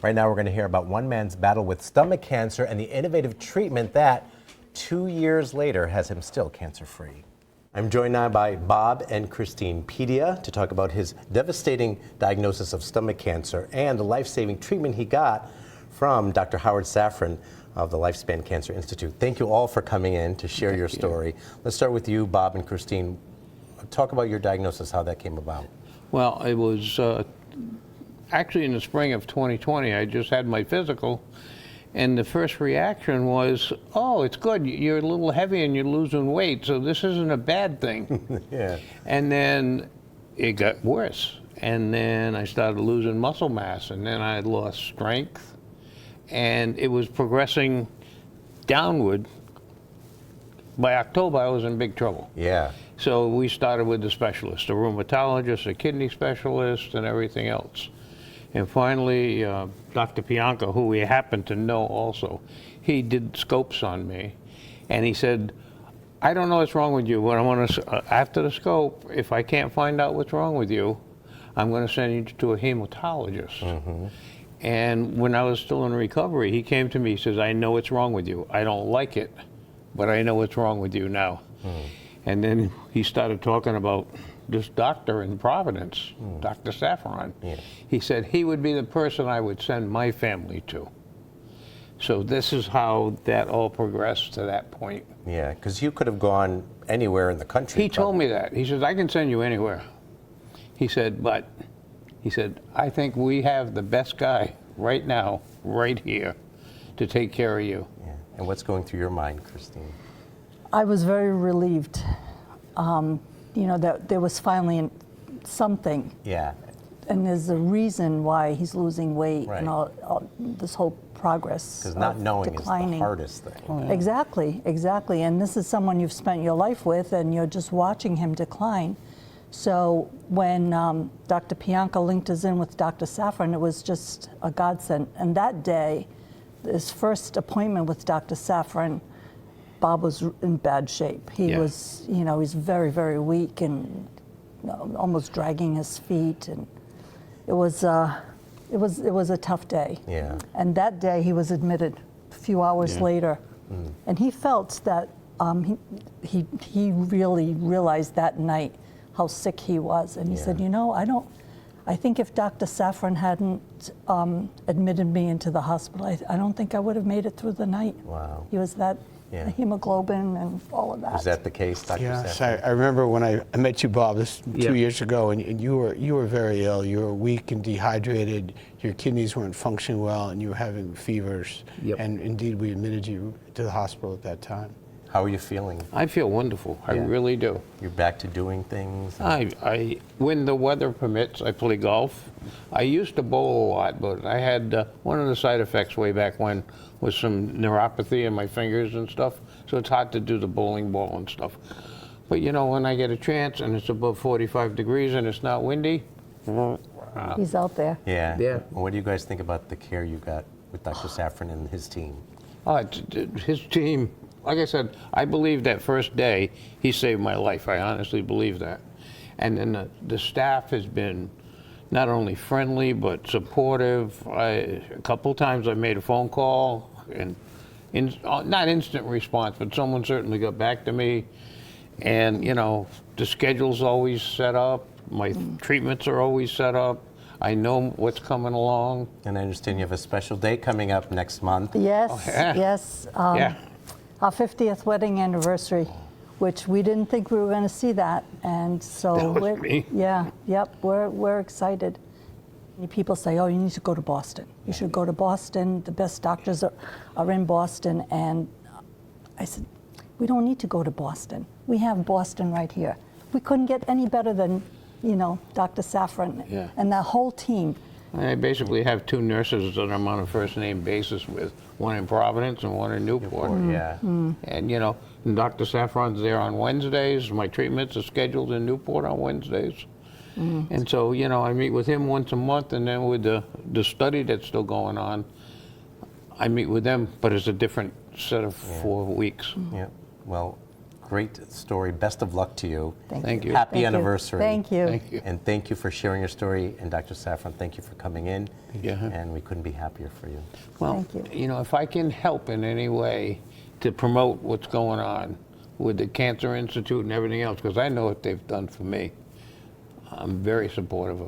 Right now, we're going to hear about one man's battle with stomach cancer and the innovative treatment that, 2 years later, has him still cancer-free. I'm joined now by Bob and Christine Pedia to talk about his devastating diagnosis of stomach cancer and the life-saving treatment he got from Dr. Howard Safran of the Lifespan Cancer Institute. Thank you all for coming in to share your story. Let's start with you, Bob and Christine. Talk about your diagnosis, how that came about. Well, it was actually in the spring of 2020. I just had my physical, and the first reaction was, oh, it's good. You're a little heavy and you're losing weight, so this isn't a bad thing. Yeah. And then it got worse. And then I started losing muscle mass, and then I lost strength. And it was progressing downward. By October, I was in big trouble. Yeah. So we started with the specialist, a rheumatologist, a kidney specialist, and everything else. And finally, Dr. Pianca, who we happen to know also, he did scopes on me. And he said, I don't know what's wrong with you, but I want to, after the scope, if I can't find out what's wrong with you, I'm going to send you to a hematologist. Mm-hmm. And when I was still in recovery, he came to me, he says, I know what's wrong with you. I don't like it, but I know what's wrong with you now. Mm. And then he started talking about this doctor in Providence, Dr. Safran. Yeah. He said he would be the person I would send my family to. So this is how that all progressed to that point. Yeah, because you could have gone anywhere in the country. He told me that. He says, I can send you anywhere. He said, but, he said, I think we have the best guy right now, right here, to take care of you. Yeah. And what's going through your mind, Christine? I was very relieved. You know, that there was finally something. Yeah. And there's a reason why he's losing weight, right. And all this whole progress. Because not knowing declining. is the hardest thing. Oh, yeah. Exactly, exactly. And this is someone you've spent your life with, and you're just watching him decline. So when Dr. Pianca linked us in with Dr. Safran, it was just a godsend. And that day, his first appointment with Dr. Safran, Bob was in bad shape. He was, you know, he's very, very weak and almost dragging his feet, and it was a tough day. Yeah. And that day he was admitted a few hours later, and he felt that he really realized that night how sick he was, and he said, you know, I think if Dr. Safran hadn't admitted me into the hospital, I don't think I would have made it through the night. Wow. He was that. Yeah. Hemoglobin and all of that. Was that the case, Dr. Yes, Safran? I remember when I met you, Bob, this 2 years ago, and you were very ill. You were weak and dehydrated. Your kidneys weren't functioning well, and you were having fevers. Yep. And indeed, we admitted you to the hospital at that time. How are you feeling? I feel wonderful. I really do. You're back to doing things? I when the weather permits, I play golf. I used to bowl a lot, but I had one of the side effects way back when was some neuropathy in my fingers and stuff, so it's hard to do the bowling ball and stuff. But you know, when I get a chance and it's above 45 degrees and it's not windy, he's out there. Yeah. Yeah. Well, what do you guys think about the care you got with Dr. Safran and his team? His team, like I said, I believe that first day he saved my life. I honestly believe that. And then the staff has been not only friendly but supportive. A couple times I made a phone call, and not instant response, but someone certainly got back to me. And you know, the schedule's always set up. My treatments are always set up. I know what's coming along. And I understand you have a special day coming up next month. Yes, yes. Our 50th wedding anniversary, which we didn't think we were going to see that, and so That was me. we're excited. People say, oh, you need to go to Boston. You should go to Boston. The best doctors are in Boston. And I said, we don't need to go to Boston. We have Boston right here. We couldn't get any better than, you know, Dr. Safran and that whole team. I basically have two nurses that I'm on a first name basis with, one in Providence and one in Newport. Yeah. And you know, Dr. Safran's there on Wednesdays. My treatments are scheduled in Newport on Wednesdays. And so, you know, I meet with him once a month, and then with the study that's still going on, I meet with them, but it's a different set of 4 weeks. Yeah. Well, great story. Best of luck to you. Thank you. Happy Thank you. anniversary. Thank you. Thank you. And thank you for sharing your story. And Dr. Saffron, thank you for coming in. Yeah. And we couldn't be happier for you. Well, Thank you. you know, if I can help in any way to promote what's going on with the Cancer Institute and everything else, because I know what they've done for me, I'm very supportive of